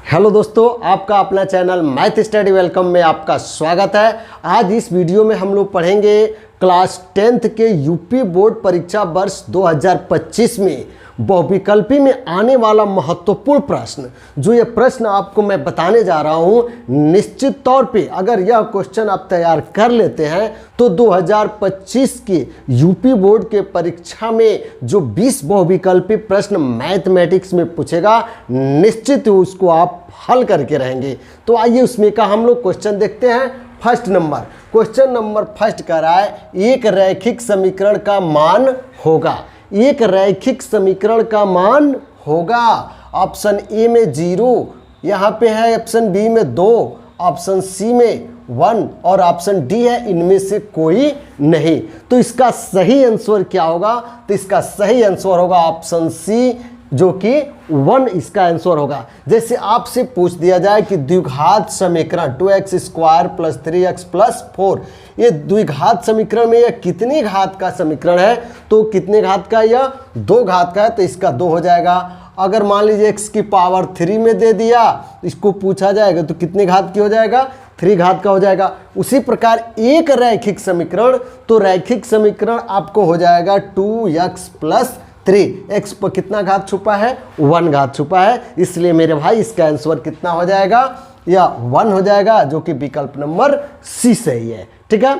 Hello दोस्तों, आपका अपना चैनल मैथ स्टडी वेलकम में आपका स्वागत है। आज इस वीडियो में हम लोग पढ़ेंगे क्लास 10th के यूपी बोर्ड परीक्षा वर्ष 2025 में बहुविकल्पी में आने वाला महत्वपूर्ण प्रश्न। जो ये प्रश्न आपको मैं बताने जा रहा हूँ, निश्चित तौर पे अगर यह क्वेश्चन आप तैयार कर लेते हैं तो 2025 के यूपी बोर्ड के परीक्षा में जो 20 बहुविकल्पी प्रश्न मैथमेटिक्स में पूछेगा, निश्चित ही उसको आप हल करके रहेंगे। तो आइए उसमें का हम लोग क्वेश्चन देखते हैं। क्वेश्चन नंबर फर्स्ट कर रहा है, एक रैखिक समीकरण का मान होगा। एक रैखिक समीकरण का मान होगा। ऑप्शन ए में 0, यहाँ पे है ऑप्शन बी में 2, ऑप्शन सी में 1 और ऑप्शन डी है इनमें से कोई नहीं। तो इसका सही आंसर क्या होगा? तो इसका सही आंसर होगा ऑप्शन सी, जो कि 1 इसका आंसर होगा। जैसे आपसे पूछ दिया जाए कि द्विघात समीकरण 2x² + 3x + 4, ये द्विघात समीकरण में यह कितनी घात का समीकरण है? तो कितने घात का? यह 2 घात का है, तो इसका 2 हो जाएगा। अगर मान लीजिए x की पावर 3 में दे दिया, इसको पूछा जाएगा तो कितने घात की हो जाएगा? 3 घात का हो जाएगा। उसी प्रकार एक रैखिक समीकरण, तो रैखिक समीकरण आपको हो जाएगा 2x + 3। x पर कितना घात छुपा है? 1 घात छुपा है, इसलिए मेरे भाई इसका आंसर कितना हो जाएगा? या 1 हो जाएगा, जो कि विकल्प नंबर सी सही है। ठीक है,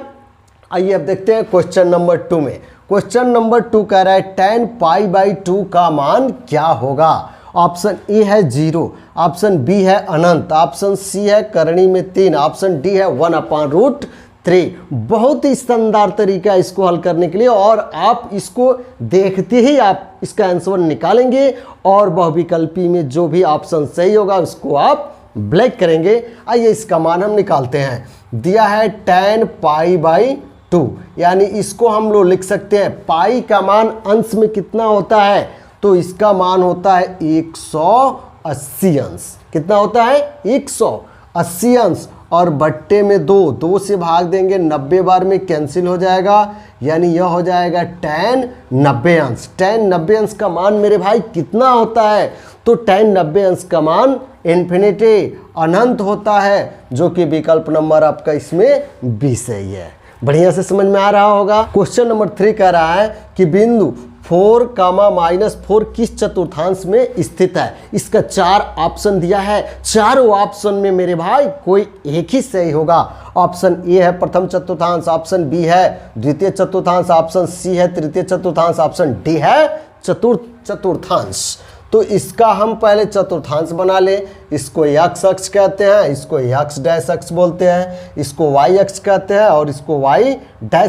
आइए अब देखते हैं क्वेश्चन नंबर 2 में। क्वेश्चन नंबर 2 कह रहा है tan π/2 का मान क्या होगा? ऑप्शन ए है 0, ऑप्शन बी है अनंत, ऑप्शन सी है करणी में 3, ऑप्शन डी है 1/√3। बहुत ही शानदार तरीका है इसको हल करने के लिए, और आप इसको देखते ही आप इसका आंसर निकालेंगे और बहुविकल्पी में जो भी ऑप्शन सही होगा उसको आप ब्लैक करेंगे। आइए इसका मान हम निकालते हैं। दिया है tan π/2, यानी इसको हम लोग लिख सकते हैं, पाई का मान अंश में कितना होता है? तो इसका मान होता है 180 अंश। कितना होता है? 180 अंश, और बट्टे में 2 से भाग देंगे, 90 बार में कैंसिल हो जाएगा, यानी यह हो जाएगा tan 90 अंश। tan 90 अंश का मान मेरे भाई कितना होता है? तो tan 90 अंश का मान इन्फिनिटी, अनंत होता है, जो कि विकल्प नंबर आपका इसमें बी सही है। बढ़िया से समझ में आ रहा होगा। क्वेश्चन नंबर 3 कह रहा है कि बिंदु 4, -4 किस चतुर्थांश में स्थित है? इसका 4 ऑप्शन दिया है। चारों ऑप्शन में मेरे भाई कोई एक ही सही होगा। ऑप्शन ए है प्रथम चतुर्थांश, ऑप्शन बी है द्वितीय चतुर्थांश, ऑप्शन सी है तृतीय चतुर्थांश, ऑप्शन डी है चतुर्थ चतुर्थांश। तो इसका हम पहले चतुर्थांश बना ले। इसको x अक्ष कहते हैं, इसको x' अक्ष बोलते हैं, इसको y अक्ष कहते हैं और इसको y'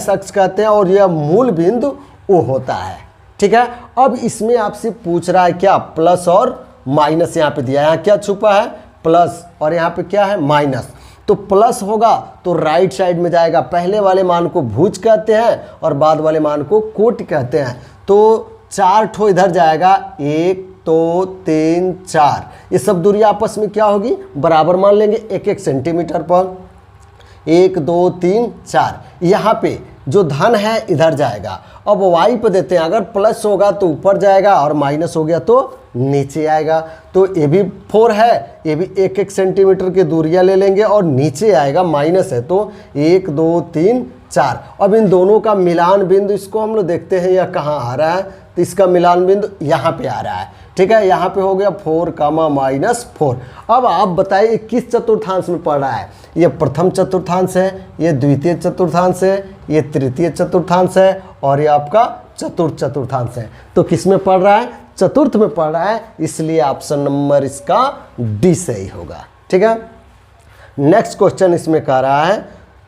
अक्ष कहते हैं, और यह मूल बिंदु O होता है। ठीक है, अब इसमें आपसे पूछ रहा है क्या? प्लस और माइनस यहाँ पे दिया है। यहाँ क्या छुपा है? प्लस, और यहाँ पे क्या है? माइनस। तो प्लस होगा तो राइट साइड में जाएगा। पहले वाले मान को भुज कहते हैं और बाद वाले मान को कोटि कहते हैं। तो 4 ठो इधर जाएगा, 1 2 3 4, ये सब दूरी आपस में क्या होगी? बराबर मान लेंगे 1-1 सेंटीमीटर पर। 1 2 3 4, यहाँ पे जो धन है इधर जाएगा। अब y पे देते हैं, अगर प्लस होगा तो ऊपर जाएगा और माइनस हो गया तो नीचे आएगा। तो ये भी 4 है, ये भी 1-1 सेंटीमीटर की दूरियां ले लेंगे और नीचे आएगा, माइनस है तो 1 2 3 4। अब इन दोनों का मिलान बिंदु, इसको हम लोग देखते हैं यह कहाँ आ रहा है। तो इसका मिलान बिंदु यहाँ पे आ रहा है। ठीक है, यहाँ पे हो गया 4, -4। अब आप बताइए किस चतुर्थांश में पड़ रहा है? ये प्रथम चतुर्थांश है, ये द्वितीय चतुर्थांश है, ये तृतीय चतुर्थांश है, और ये आपका चतुर्थ चतुर्थांश है। तो किस में पड़ रहा है? चतुर्थ में पड़ रहा है, इसलिए ऑप्शन नंबर इसका डी सही होगा। ठीक है, नेक्स्ट क्वेश्चन इसमें कह रहा है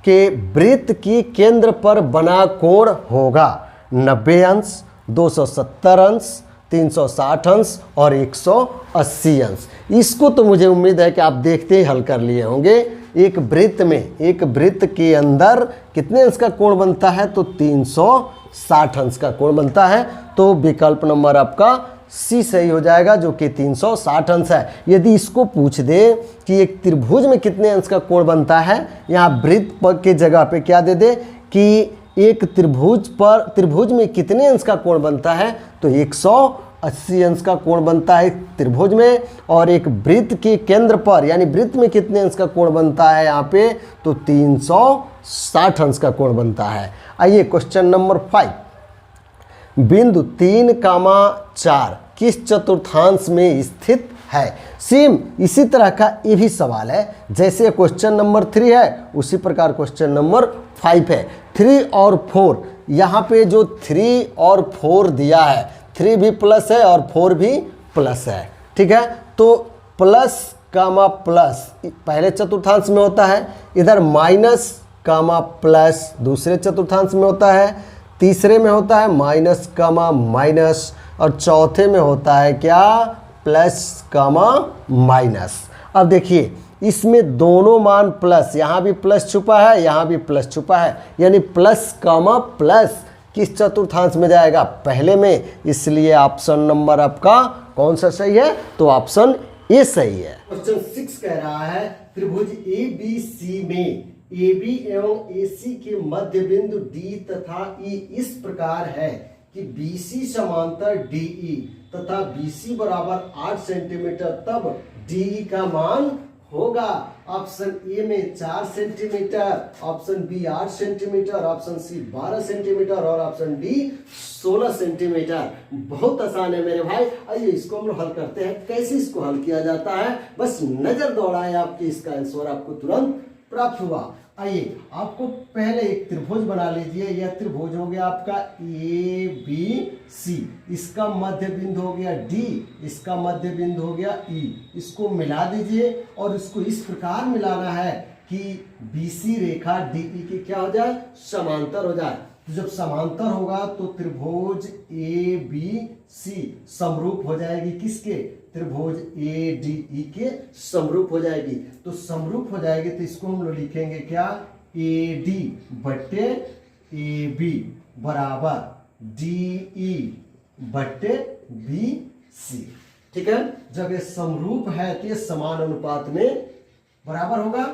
कि वृत्त की केंद्र पर बना कोण होगा 90 अंश, 270 अंश, 360 अंश और 180 अंश। इसको तो मुझे उम्मीद है कि आप देखते ही हल कर लिए होंगे। एक वृत्त में, एक वृत्त के अंदर कितने अंश का कोण बनता है? तो 360 अंश का कोण बनता है। तो विकल्प नंबर आपका सी सही हो जाएगा, जो कि 360 अंश है। यदि इसको पूछ दे कि एक त्रिभुज में कितने अंश का कोण बनता है, यहाँ वृत्त के जगह पे क्या दे दे कि एक त्रिभुज में कितने अंश का कोण बनता है? तो 80 अंश का कोण बनता है त्रिभुज में, और एक वृत्त के केंद्र पर यानी वृत्त में कितने अंश का कोण बनता है यहाँ पे, तो 360 अंश का कोण बनता है। आइए क्वेश्चन नंबर 5, बिंदु 3,4 किस चतुर्थांश में स्थित है। सेम इसी तरह का ये भी सवाल है, जैसे क्वेश्चन नंबर 3 है उसी प्रकार क्वेश्चन नंबर 5 है। 3 और 4, यहाँ पे जो 3 और 4 दिया है, 3 भी प्लस है और 4 भी प्लस है, ठीक है। तो प्लस कामा प्लस पहले चतुर्थांश में होता है, इधर माइनस कामा प्लस दूसरे चतुर्थांश में होता है, तीसरे में होता है माइनस कामा माइनस, और चौथे में होता है क्या, प्लस कामा माइनस। अब देखिए इसमें दोनों मान प्लस, यहाँ भी प्लस छुपा है यहाँ भी प्लस छुपा है, यानी प्लस कामा प्लस किस चतुर्थांश में जाएगा, पहले में, इसलिए ऑप्शन नंबर आपका कौन सा सही है, तो ऑप्शन ए सही है। क्वेश्चन 6 कह रहा है त्रिभुज ABC में AB एवं AC के मध्य बिंदु D तथा E इस प्रकार है कि BC समांतर DE तथा BC बराबर 8 सेंटीमीटर, तब DE का मान होगा। ऑप्शन ए में 4 centimetre, option B 8 centimetre, option C 12 centimetre और ऑप्शन डी 16 सेंटीमीटर। बहुत आसान है मेरे भाई। आइए इसको हम लोग हल करते हैं। कैसे इसको हल किया जाता है, बस नजर दौड़ाएं आपकी, इसका आंसर आपको तुरंत प्राप्त हुआ। आइए आपको पहले एक त्रिभुज बना लीजिए। यह त्रिभुज हो गया आपका ABC, इसका मध्य बिंदु हो गया D, इसका मध्य बिंदु हो गया E। इसको मिला दीजिए और इसको इस प्रकार मिलाना है कि BC रेखा DE की क्या हो जाए, समांतर हो जाए। तो जब समांतर होगा तो त्रिभुज ABC समरूप हो जाएगी किसके, त्रिभुज ADE के समरूप हो जाएगी। तो समरूप हो जाएगी तो इसको हम लोग लिखेंगे क्या, AD बट्टे AB बराबर DE बट्टे BC, ठीक है। जब ये समरूप है तो ये समान अनुपात में बराबर होगा।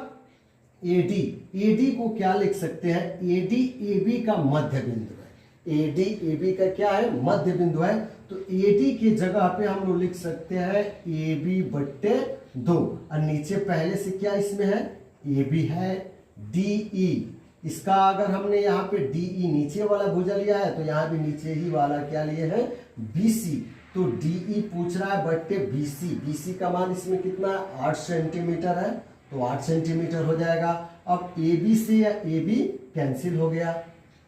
AD को क्या लिख सकते हैं, AD AB का मध्य बिंदु है, AD AB का क्या है, मध्य बिंदु है। तो AD की जगह पे हम लोग लिख सकते हैं AB बट्टे 2, और नीचे पहले से क्या इसमें है, AB है। DE, इसका अगर हमने यहाँ पे DE नीचे वाला भुजा लिया है तो यहाँ भी नीचे ही वाला क्या लिए है, BC। तो DE पूछ रहा है बट्टे BC का मान इसमें कितना है, 8 सेंटीमीटर है, तो 8 सेंटीमीटर हो जाएगा। अब AB से या AB कैंसिल हो गया,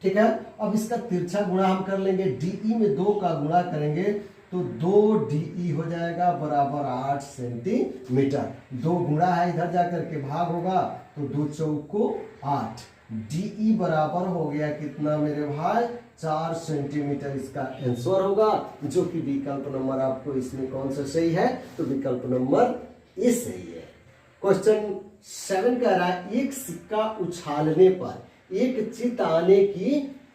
ठीक है। अब इसका तिरछा गुणा हम कर लेंगे, DE में 2 का गुणा करेंगे तो 2DE हो जाएगा बराबर 8 सेंटीमीटर। 2 गुणा है, इधर जाकर के भाग होगा तो 2 चौको 8, DE बराबर हो गया कितना मेरे भाई, 4 सेंटीमीटर इसका आंसर होगा, जो कि विकल्प नंबर आपको इसमें कौन सा सही है, तो विकल्प नंबर ए सही है। क्वेश्चन 7 कह रहा है एक सिक्का उछालने पर एक चित आने की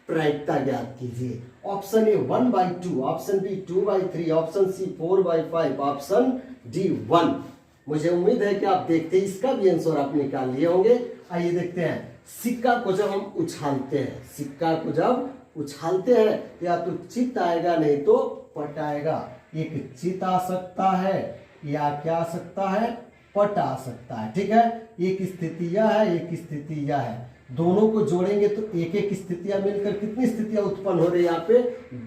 प्रायिकता ज्ञात कीजिए। Option A 1/2, option B 2/3, option C 4/5, option D 1। मुझे उम्मीद है कि आप देखते हैं इसका भी आंसर आप निकाल लिए होंगे। आइए देखते हैं, सिक्का को जब हम उछालते हैं, सिक्का को जब उछालते हैं या तो चित आएगा नहीं तो पट आएगा। एक चित आ सकता है या क्या आ सकता है, पट आ सकता है, ठीक है। एक स्थिति यह है, एक स्थिति यह है, दोनों को जोड़ेंगे तो एक एक स्थितियां मिलकर कितनी स्थितियां उत्पन्न हो रही है, यहाँ पे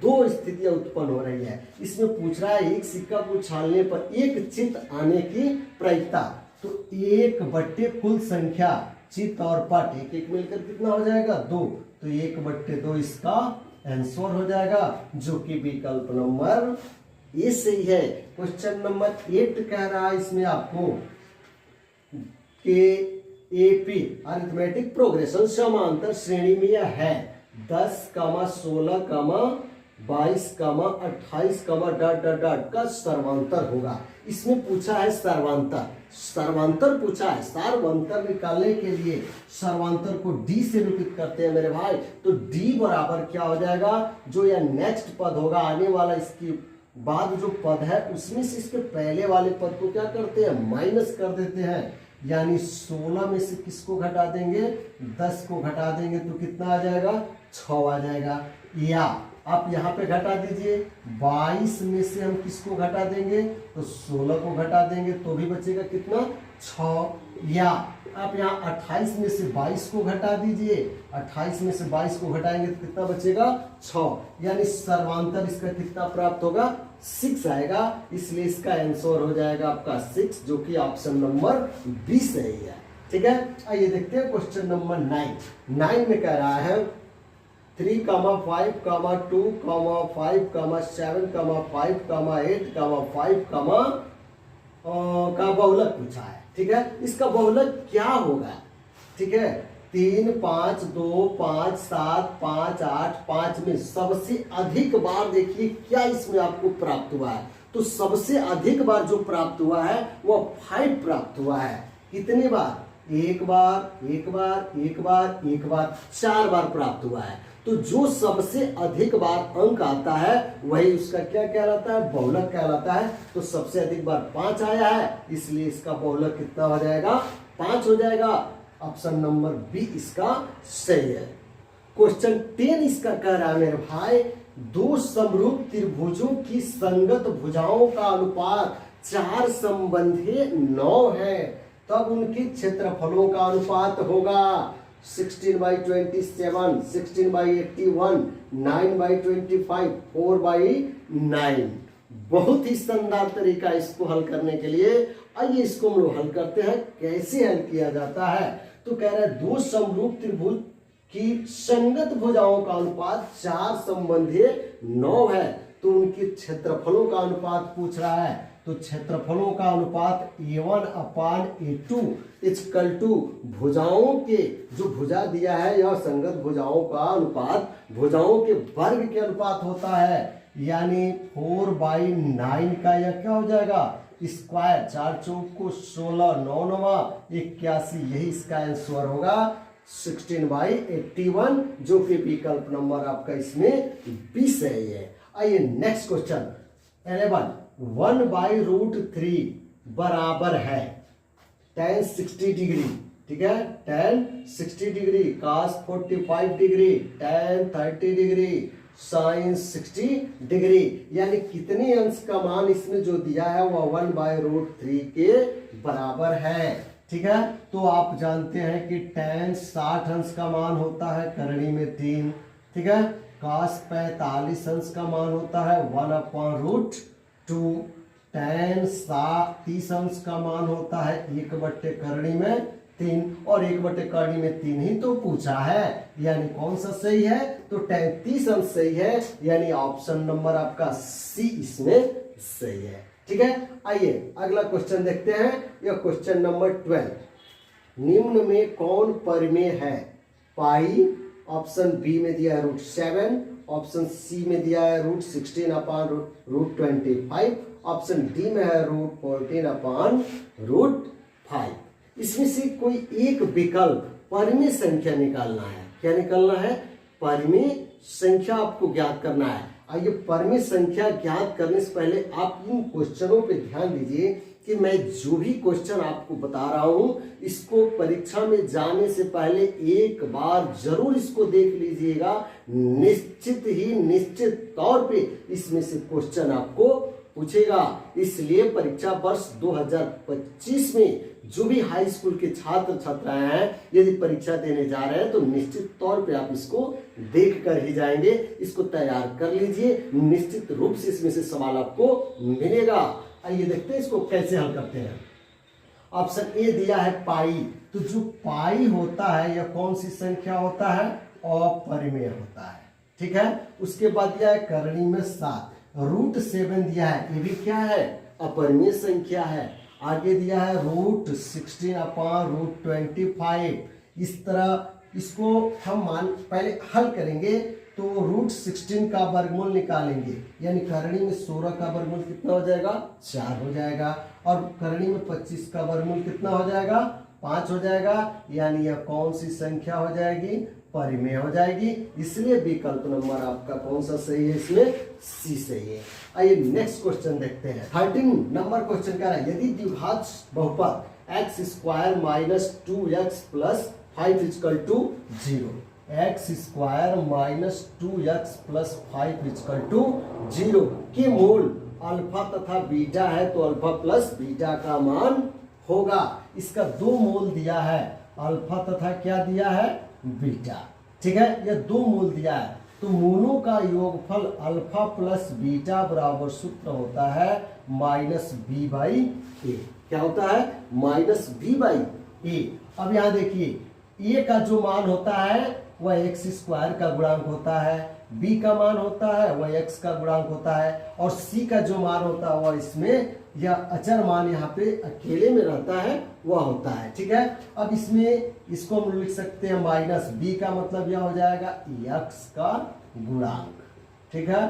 2 स्थितियां उत्पन्न हो रही है। इसमें पूछ रहा है एक सिक्का को उछालने पर एक चित आने की प्रायिकता, तो 1 बट्टे कुल संख्या चित और पट एक एक मिलकर कितना हो जाएगा, 2, तो 1 बट्टे 2 इसका आंसर हो जाएगा, जो कि विकल्प नंबर ए सही है। क्वेश्चन नंबर 8 कह रहा है इसमें आपको कि AP अरिथमेटिक प्रोग्रेशन समांतर श्रेणी में यह है 10, 16, 22, 28, डॉट डॉट डॉट का सर्वांतर होगा। इसमें पूछा है सर्वांतर पूछा है। सर्वांतर निकालने के लिए सर्वांतर को D से निरूपित करते हैं मेरे भाई, तो D बराबर क्या हो जाएगा, जो यह नेक्स्ट पद होगा आने वाला, इसकी बाद जो पद है उसमें से इसके पहले वाले पद को क्या करते हैं, माइनस कर देते हैं। यानी 16 में से किसको घटा देंगे, 10 को घटा देंगे तो कितना आ जाएगा, 6 आ जाएगा। या आप यहाँ पे घटा दीजिए, 22 में से हम किसको घटा देंगे, तो 16 को घटा देंगे तो भी बचेगा कितना, 6। या आप यहाँ 28 में से 22 को घटा दीजिए, 28 में से 22 को घटाएंगे तो कितना बचेगा, 6। यानी सर्वांतर इसका कितना प्राप्त होगा, 6 आएगा। इसलिए इसका आंसर हो जाएगा आपका 6, जो कि ऑप्शन नंबर बी सही है। ठीक है, आइए देखते हैं क्वेश्चन नंबर 9 में कह रहा है 3, 5, 2, 5, 7, 5, 8, 5 का बहुलक पूछा है। ठीक है, इसका बहुलक क्या होगा। ठीक है, 3, 5, 2, 5, 7, 5, 8, 5 में सबसे अधिक बार देखिए क्या इसमें आपको प्राप्त हुआ है। तो सबसे अधिक बार जो प्राप्त हुआ है वो 5 प्राप्त हुआ है। कितनी बार, एक बार, एक बार, एक बार, एक बार, 4 बार प्राप्त हुआ है। तो जो सबसे अधिक बार अंक आता है वही उसका क्या कहलाता है, बहुलक कहलाता है। तो सबसे अधिक बार 5 आया है, इसलिए इसका बहुलक कितना हो जाएगा, 5 हो जाएगा। ऑप्शन नंबर बी इसका सही है। क्वेश्चन 10 इसका कह रहा है मेरे भाई, दो समरूप त्रिभुजों की संगत भुजाओं का अनुपात 4 संबंधी 9 है, तब उनके क्षेत्रफलों का अनुपात होगा 16/27, 16/81, 9/25, 4/9। बहुत ही शानदार तरीका इसको हल करने के लिए। आइए इसको हम लोग हल करते हैं। कैसे हल किया जाता है, तो कह रहा है दो समरूप त्रिभुज की संगत भुजाओं का अनुपात 4 संबंधी 9 है, तो उनके क्षेत्रफलों का अनुपात पूछ रहा है। तो क्षेत्रफलों का अनुपात A1/A2 इक्वल टू भुजाओं के, जो भुजा दिया है यह संगत भुजाओं का अनुपात भुजाओं के वर्ग के अनुपात होता है, यानी 4/9 का यह क्या हो जाएगा, स्क्वायर, 4 चौक को 16, 9 9 81, यही इसका आंसर होगा 16/81, जो कि विकल्प नंबर आपका इसमें 20 है। आइए नेक्स्ट क्वेश्चन 11, 1/√3 बराबर है tan 60 डिग्री। ठीक है, tan 60 degree, cos 45 degree, tan 30 degree, sin 60 degree. यानी कितने अंश का मान इसमें जो दिया है वह 1/√3 के बराबर है। ठीक है, तो आप जानते हैं कि tan 60 अंश का मान होता है करणी में 3। ठीक है, cos 45 अंश का मान होता है 1/√2, tan 30 अंश का मान होता है 1/करणी में 3, और 1/करणी में 3 ही तो पूछा है, यानी कौन सा सही है, तो tan 30 अंश सही है, यानी ऑप्शन नंबर आपका सी इसमें सही है। ठीक है, आइए अगला क्वेश्चन देखते हैं। यह क्वेश्चन नंबर 12, निम्न में कौन परिमेय है, पाई, ऑप्शन बी में दिया है √7, ऑप्शन सी में दिया है √16/√25, ऑप्शन डी में है √14/√5। इसमें से कोई एक विकल्प परिमेय संख्या निकालना है। क्या निकालना है, परिमेय संख्या आपको ज्ञात करना है। आइए परिमेय संख्या ज्ञात करने से पहले आप इन क्वेश्चनों पे ध्यान दीजिए कि मैं जो भी क्वेश्चन आपको बता रहा हूं इसको परीक्षा में जाने से पहले एक बार जरूर इसको देख लीजिएगा। निश्चित तौर पे इसमें से क्वेश्चन आपको पूछेगा। इसलिए परीक्षा वर्ष 2025 में जो भी हाई स्कूल के छात्र छात्राएं हैं यदि परीक्षा देने जा रहे हैं तो निश्चित तौर पे आप इसको देख कर ही जाएंगे। इसको तैयार कर लीजिए, निश्चित रूप से इसमें से सवाल आपको मिलेगा। आइए देखते हैं इसको कैसे हल करते हैं। ऑप्शन ए दिया है पाई, तो जो पाई होता है यह कौन सी संख्या होता है, अपरिमेय होता है। ठीक है, उसके बाद दिया है करणी में 7, √7 दिया है, ये भी क्या है, अपरिमेय संख्या है। आगे दिया है √16/√25। इस तरह इसको हम पहले हल करेंगे तो √16 का वर्गमूल निकालेंगे, यानी करणी में 16 का वर्गमूल कितना हो जाएगा, 4 हो जाएगा, और करणी में 25 का वर्गमूल कितना हो जाएगा, 5 हो जाएगा। यानी यह कौन सी संख्या हो जाएगी, परिमेय हो जाएगी। इसलिए विकल्प नंबर आपका कौन सा सही है, इसमें सी सही है। आइए नेक्स्ट क्वेश्चन देखते हैं। 13 नंबर क्वेश्चन कह रहा है यदि द्विघात बहुपद x² - 2x + 5 = 0 x square minus 2x plus 5 equal to 0 की मूल अल्फा तथा बीटा है, तो अल्फा प्लस बीटा का मान होगा। इसका दो मूल दिया है, अल्फा तथा क्या दिया है, बीटा। ठीक है, ये दो मूल दिया है, तो मूलों का योगफल अल्फा प्लस बीटा बराबर सूत्र होता है माइनस बी बाई ए। क्या होता है, माइनस बी बाई ए। अब यहां देखिए, ए का जो मान होता है वह एक्स स्क्वायर का गुणांक होता है, बी का मान होता है वह एक्स का गुणांक होता है, और सी का जो मान होता है वह इसमें या अचर मान यहाँ पे अकेले में रहता है वह होता है। ठीक है, अब इसमें इसको हम लिख सकते हैं माइनस बी का मतलब यह हो जाएगा एक्स का गुणांक। ठीक है,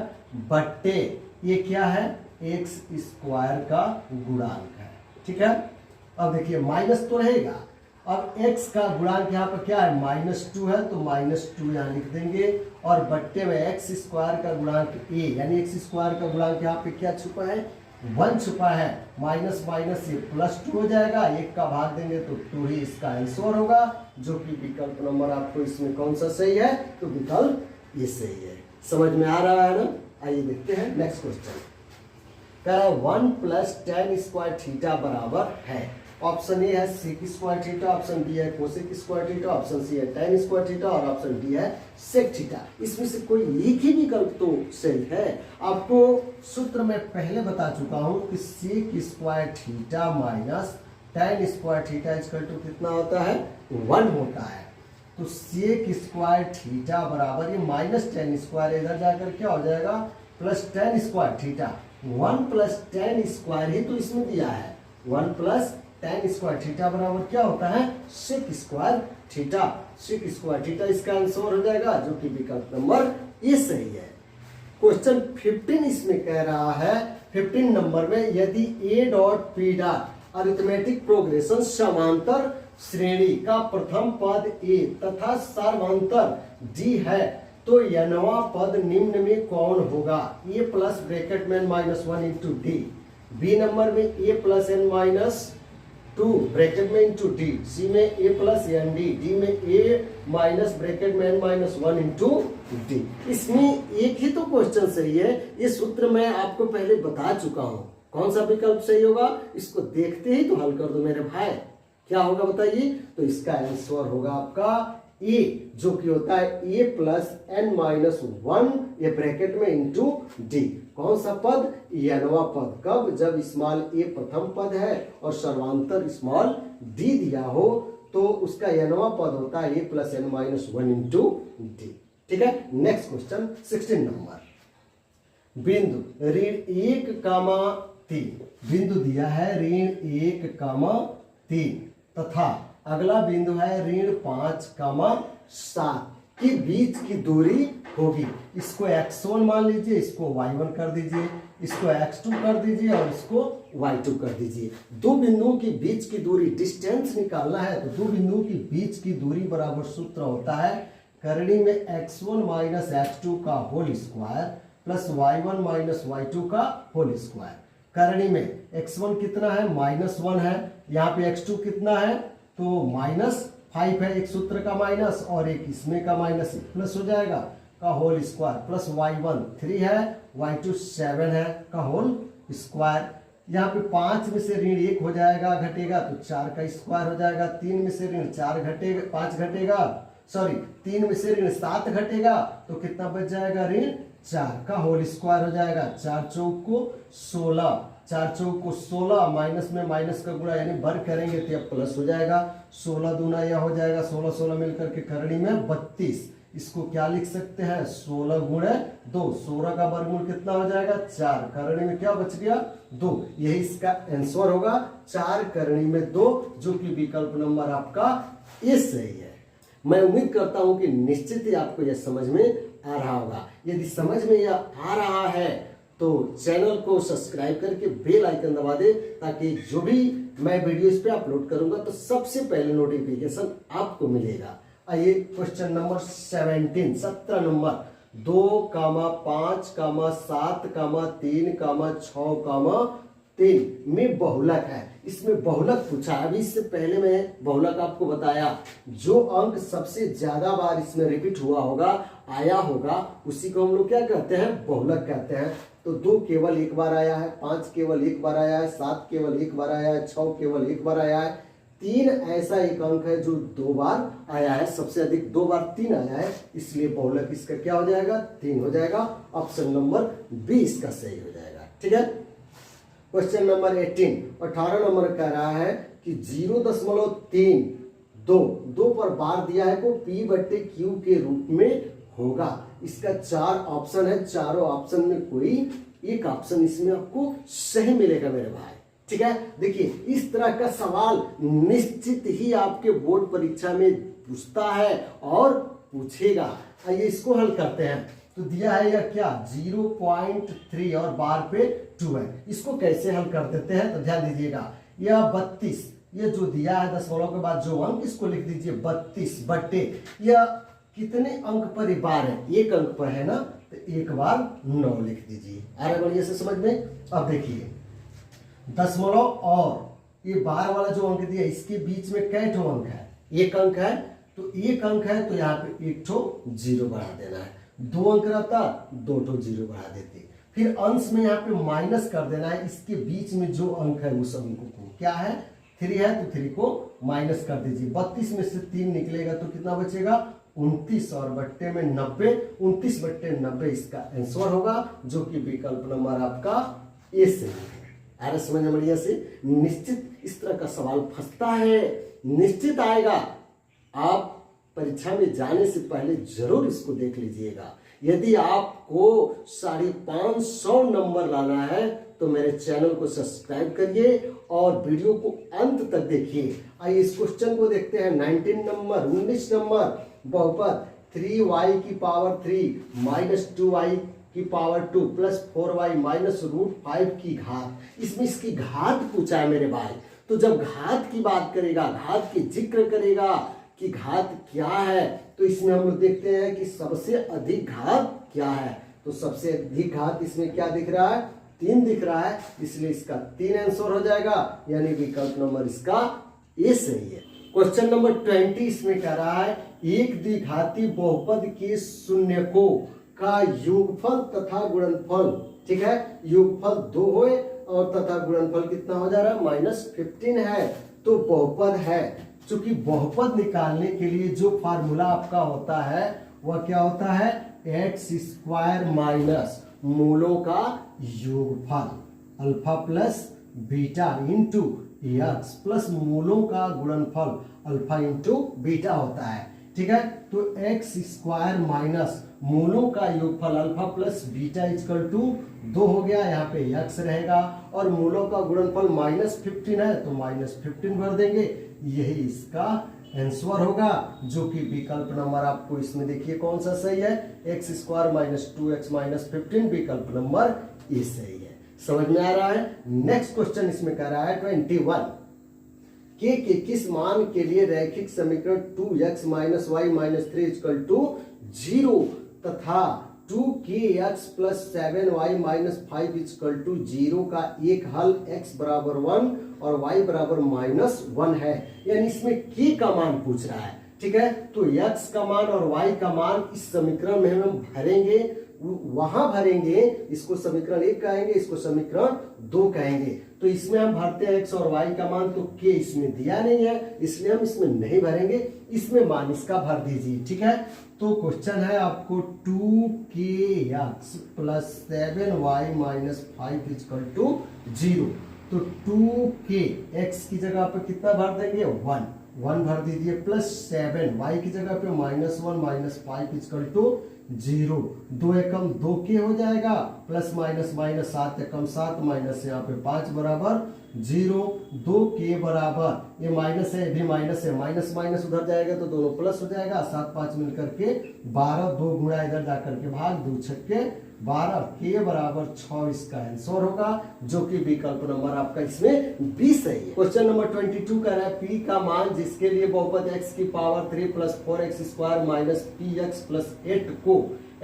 बट्टे ये क्या है, एक्स स्क्वायर का गुणांक है। ठीक है, अब देखिए माइनस तो रहेगा, अब x का गुणांक यहाँ पर क्या है, -2 है, तो -2 यहाँ लिख देंगे, और बट्टे में एक्स स्क्वायर का गुणांक a, यानी एक्स स्क्वायर का गुणांक यहाँ पे क्या छुपा है, 1 छुपा है, माइनस माइनस ये +2 हो जाएगा, 1 का भाग देंगे तो 2 ही इसका आंसर होगा, जो कि विकल्प नंबर आपको इसमें कौन सा सही है, तो विकल्प ये सही है। समझ में आ रहा है ना। आइए देखते हैं नेक्स्ट क्वेश्चन। कह रहा है 1 + tan स्क्वायर थीटा बराबर है। ऑप्शन ए है sec square theta, option B है cosec square theta, option C है tan स्क्वायर थीटा, और ऑप्शन डी है सेक थीटा। इसमें से कोई एक ही विकल्प तो सही है। आपको सूत्र में पहले बता चुका हूं कि sec square theta minus tan square theta equal to कितना होता है, 1 होता है। तो सेक स्क्वायर थीटा बराबर ये माइनस tan स्क्वायर इधर जाकर क्या हो जाएगा, plus tan square theta. 1 + tan square ही तो इसमें दिया है, 1 + tan स्क्वायर थीटा बराबर क्या होता है, sec square theta. Sec square theta इसका आंसर हो जाएगा, जो कि विकल्प नंबर ए सही है। क्वेश्चन 15 इसमें कह रहा है, 15 नंबर में यदि a dot p dot arithmetic progression समांतर श्रेणी का प्रथम पद a तथा सर्वांतर d है, तो nवां पद निम्न में कौन होगा। a प्लस ब्रैकेट में -1 इंटू डी, बी नंबर में a प्लस n -2 ब्रैकेट में इंटू डी, सी में a plus N D, D में a माइनस ब्रैकेट में n-1 इंटू डी। इसमें एक ही तो क्वेश्चन सही है, ये सूत्र मैं आपको पहले बता चुका हूं। कौन सा विकल्प सही होगा, इसको देखते ही तो हल कर दो मेरे भाई। क्या होगा बताइए, तो इसका आंसर होगा आपका ए, जो कि होता है a प्लस n-1 ये ब्रैकेट में इंटू डी। कौन सा पद, nवां पद। कब, जब स्मॉल a प्रथम पद है और सर्वांतर स्मॉल d दिया हो, तो उसका nवां पद होता है a plus n-1 into D. ठीक है, नेक्स्ट क्वेश्चन 16 नंबर। बिंदु ऋण 1,3 बिंदु दिया है ऋण 1,3 तथा अगला बिंदु है ऋण 5,7 के बीच की दूरी होगी। इसको x1 मान लीजिए, इसको y1 कर दीजिए, इसको x2 कर दीजिए और इसको y2 कर दीजिए। दो बिंदुओं के बीच की दूरी डिस्टेंस निकालना है, तो दो बिंदुओं के बीच की दूरी बराबर सूत्र होता है करणी में x1 माइनस x2 का whole square plus y1 minus y2 का होल स्क्वायर। करणी में x1 कितना है, -1 है, यहाँ पे x2 कितना है, तो -5 है, एक सूत्र का माइनस और एक इसमें का माइनस, प्लस हो जाएगा का होल स्क्वायर, प्लस y1 3 है, y2 7 है का होल स्क्वायर। यहाँ पे 5 में से ऋण 1 हो जाएगा, घटेगा तो 4 का स्क्वायर हो जाएगा। 3 में से ऋण 4 घटेगा, 5 घटेगा, सॉरी 3 में से ऋण 7 घटेगा, तो कितना बच जाएगा, ऋण 4 का होल स्क्वायर हो जाएगा। 4 चौक को 16, 4 चौक को 16, माइनस में माइनस का गुणा यानी वर्ग करेंगे तो यह प्लस हो जाएगा। 16 दूना यह हो जाएगा, 16 16 मिलकर के करणी में 32। इसको क्या लिख सकते हैं, 16 गुणे 2, 16 का वर्गमूल कितना हो जाएगा, 4। करणी में क्या बच गया, 2। यही इसका आंसर होगा, 4 करणी में 2, जो कि विकल्प नंबर आपका ए सही है। मैं उम्मीद करता हूं कि निश्चित ही आपको यह समझ में आ रहा होगा। यदि समझ में यह आ रहा है तो चैनल को सब्सक्राइब करके बेल आइकन दबा दे, ताकि जो भी मैं वीडियो इस पे अपलोड करूंगा तो सबसे पहले नोटिफिकेशन आपको मिलेगा। आइए क्वेश्चन नंबर 17 नंबर 2, 5, 7, 3, 6, 3 में बहुलक है। इसमें बहुलक पूछा है। अभी इससे पहले मैं बहुलक आपको बताया, जो अंक सबसे ज्यादा बार इसमें रिपीट हुआ होगा, आया होगा, उसी को हम लोग क्या कहते हैं, बहुलक कहते हैं। तो 2 केवल एक बार आया है, 5 केवल एक बार आया है, 7 केवल एक बार आया है, 6 केवल एक बार आया है, 3 ऐसा एक अंक है जो 2 बार आया है, सबसे अधिक 2 बार 3 आया है, इसलिए बहुलक इसका क्या हो जाएगा, 3 हो जाएगा। ऑप्शन नंबर 20 इसका सही हो जाएगा। ठीक है। क्वेश्चन नंबर 18 नंबर कह रहा है कि 0.32 पर बार दिया है को P/Q के रूप में होगा। इसका 4 ऑप्शन है, चारों ऑप्शन में कोई एक ऑप्शन इसमें आपको सही मिलेगा मेरे भाई। ठीक है। देखिए, इस तरह का सवाल निश्चित ही आपके बोर्ड परीक्षा में पूछता है और पूछेगा। आइए इसको हल करते हैं। तो दिया है या क्या 0.3 और बार पे 2 है। इसको कैसे हल कर देते हैं, तो ध्यान दीजिएगा, यह 32, ये जो दिया है दशमलव के बाद जो अंक, इसको लिख दीजिए 32 बट्टे, यह कितने अंक पर बार है, एक अंक पर है ना, तो एक बार 9 लिख दीजिए। आ रहा है बढ़िया से समझ में। अब देखिए, दशमलव और ये बार वाला जो अंक दिया, इसके बीच में कै ठो अंक है, एक अंक है, तो एक अंक है तो यहाँ पे एक ठो 0 बढ़ा देना है। 2 अंक रहता, 2 ठो 0 बढ़ा देते। फिर अंश में यहाँ पे माइनस कर देना है, इसके बीच में जो अंक है उस अंक को, क्या है 3 है, तो 3 को माइनस कर दीजिए। 32 में से 3 निकलेगा तो कितना बचेगा, 29 और बट्टे में 90, 29/90 इसका आंसर होगा, जो कि विकल्प नंबर आपका ए से है। अरे समझ में बढ़िया से। निश्चित इस तरह का सवाल फंसता है, निश्चित आएगा। आप परीक्षा में जाने से पहले जरूर इसको देख लीजिएगा। यदि आपको 550 नंबर लाना है तो मेरे चैनल को सब्सक्राइब करिए और वीडियो को अंत तक देखिए। आइए इस क्वेश्चन को देखते हैं। 19 नंबर बहुपद 3y की पावर 3 माइनस 2y की पावर 2 प्लस 4y माइनस √5 की घात। इसमें इसकी घात पूछा है मेरे भाई। तो जब घात की बात करेगा, घात की जिक्र करेगा कि घात क्या है, तो इसमें हम लोग देखते हैं कि सबसे अधिक घात क्या है। तो सबसे अधिक घात इसमें क्या दिख रहा है, 3 दिख रहा है, इसलिए इसका 3 आंसर हो जाएगा, यानी विकल्प नंबर इसका ए सही है। क्वेश्चन नंबर 20 इसमें कह रहा है, एक द्विघाती बहुपद के शून्यकों का योगफल तथा गुणनफल, ठीक है, योगफल 2 होए और तथा गुणनफल कितना हो जा रहा है, -15 है, तो बहुपद है। चूंकि बहुपद निकालने के लिए जो फार्मूला आपका होता है वह क्या होता है, x² माइनस मूलों का योगफल alpha plus beta into x plus मूलों का गुणनफल अल्फा इंटू बीटा होता है। ठीक है। तो x² माइनस मूलों का योगफल alpha plus beta equal to 2 हो गया, यहाँ पे x रहेगा, और मूलों का गुणनफल -15 है तो -15 भर देंगे, यही इसका आंसर होगा, जो कि विकल्प नंबर आपको इसमें देखिए कौन सा सही है, x² माइनस 2x माइनस 15 विकल्प नंबर ए सही है। समझ में आ रहा है। नेक्स्ट क्वेश्चन इसमें कह रहा है 21 के किस मान के लिए रैखिक समीकरण 2x minus y minus 3 equal to 0 तथा 2kx plus 7y minus 5 equal to 0 का एक हल x बराबर 1 और y बराबर -1 है। यानी इसमें k का मान पूछ रहा है। ठीक है। तो x का मान और y का मान इस समीकरण में हम भरेंगे, वहां भरेंगे, इसको समीकरण 1 कहेंगे, इसको समीकरण 2 कहेंगे। तो इसमें हम भरते हैं x और y का मान, तो k इसमें दिया नहीं है इसलिए हम इसमें नहीं भरेंगे, इसमें मान इसका भर दीजिए। ठीक है। तो क्वेश्चन है आपको 2kx plus 7y minus 5 equal to 0। तो 2k x की जगह पे कितना भर देंगे, 1 भर दीजिए, प्लस 7 y की जगह पे -1 minus 5 equal to 0। 2 Ekam 2k हो जाएगा, प्लस माइनस माइनस 7 एकम 7 माइनस यहाँ पे 5 बराबर 0। 2k बराबर, ये माइनस है, भी माइनस है, माइनस माइनस उधर जाएगा तो दोनों प्लस हो जाएगा, 7 5 मिलकर के 12, 2 गुणा इधर जाकर के भाग, 2 छक्के 12, k बराबर 6 इसका आंसर होगा, जो कि विकल्प नंबर आपका इसमें 20 है। क्वेश्चन नंबर 22 कह रहा है p का मान जिसके लिए बहुपद x की power 3 plus 4x² minus px plus 8 को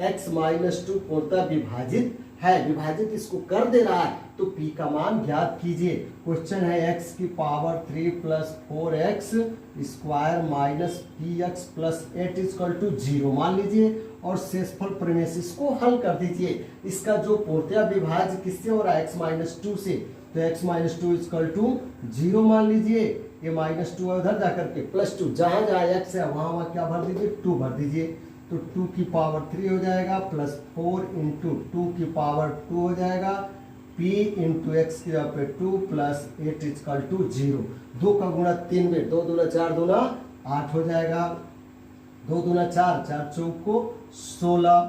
x माइनस 2 पूर्णतः विभाजित है, विभाजित इसको कर दे रहा है, तो p का मान ज्ञात कीजिए। क्वेश्चन है x की power 3 plus 4x square minus px plus 8 equal to 0 मान लीजिए और शेषफल प्रमेय से इसको हल कर दीजिए। इसका जो पूर्णतया विभाज्य किससे हो रहा है, x माइनस 2 से, तो x माइनस 2 इक्वल टू 0 मान लीजिए। ये माइनस 2 है उधर जाकर के प्लस 2, जहाँ जहाँ x है वहाँ क्या भर दीजिए, 2 भर दीजिए, तो 2 की पावर 3 हो जाएगा प्लस 4 इंटू 2 की पावर 2 हो जाएगा, p इंटू एक्स की जगह पे 2 प्लस 8 इक्वल टू 0। 2 का गुणा 3 में, 2 दूना 4 दूना 8 हो जाएगा, 2 दूना 4, 4 चौक को 16,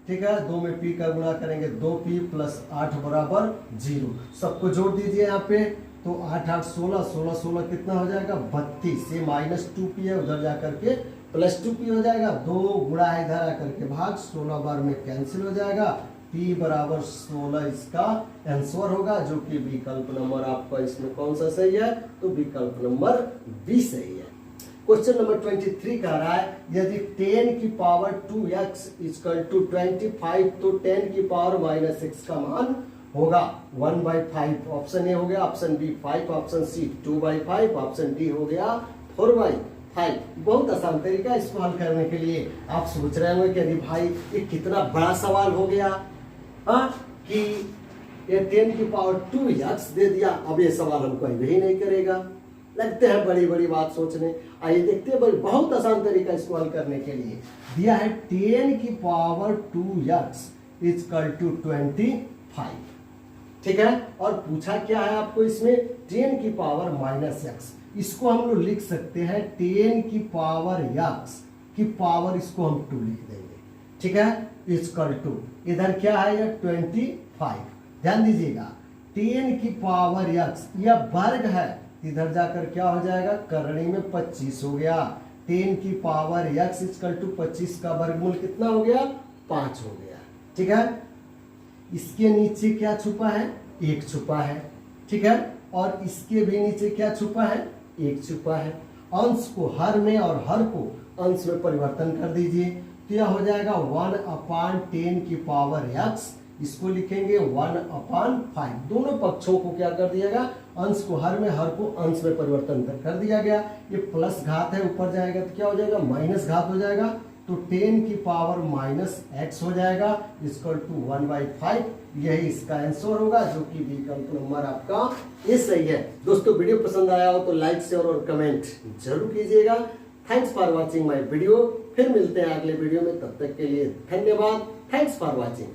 ठीक है। 2 में p का गुणा करेंगे 2p प्लस 8 बराबर 0। सबको जोड़ दीजिए यहाँ पे, तो 8 8 16, 16 16 कितना हो जाएगा 32, से माइनस 2p है उधर जाकर के प्लस 2p हो जाएगा, 2 गुणा है इधर आकर के भाग, 16 बार में कैंसिल हो जाएगा, p बराबर 16 इसका आंसर होगा, जो कि विकल्प नंबर आपका इसमें कौन सा सही है, तो विकल्प नंबर बी सही है। क्वेश्चन नंबर 23 कह रहा है यदि 10 की पावर 2x इक्वल टू 25, तो 10 की पावर माइनस 6 का मान होगा 1/5। ऑप्शन ए हो गया, option B 5, option C 2/5, option D हो गया 4/5। बहुत आसान तरीका इसको हल करने के लिए। आप सोच रहे होंगे कि अरे भाई ये कितना बड़ा सवाल हो गया, कि ये 10 की पावर 2x दे दिया, अब ये सवाल हमको ही नहीं करेगा। लगते हैं बड़ी बड़ी बात सोचने। आइए देखते हैं, बड़ी बहुत आसान तरीका इसको हल करने के लिए। दिया है 10 की पावर 2x इक्वल टू 25, ठीक है। और पूछा क्या है आपको इसमें, 10 की पावर माइनस x, इसको हम लोग लिख सकते हैं 10 की पावर x की पावर, इसको हम 2 लिख देंगे, ठीक है, इक्वल टू इधर क्या है ये 25। ध्यान दीजिएगा 10 की पावर x यह वर्ग है, इधर जाकर क्या हो जाएगा करणी में 25 हो गया। 10 की पावर x इक्वल टू 25 का वर्गमूल कितना हो गया 5 हो गया, ठीक है। इसके नीचे क्या छुपा है, 1 छुपा है, ठीक है। और इसके भी नीचे क्या छुपा है, 1 छुपा है। अंश को हर में और हर को अंश में परिवर्तन कर दीजिए, तो यह हो जाएगा 1/10 की पावर x, इसको लिखेंगे 1/5। दोनों पक्षों को क्या कर दिया गया, अंश को हर में हर को अंश में परिवर्तन कर दिया गया। ये प्लस घात है, ऊपर जाएगा तो क्या हो जाएगा माइनस घात हो जाएगा, तो 10 की पावर माइनस x हो जाएगा इक्वल टू 1/5। यही इसका आंसर होगा, जो कि विकल्प नंबर आपका ये सही है। दोस्तों वीडियो पसंद आया हो तो लाइक शेयर और कमेंट जरूर कीजिएगा। Thanks for watching my video. फिर मिलते हैं अगले वीडियो में, तब तक के लिए धन्यवाद। Thanks for watching.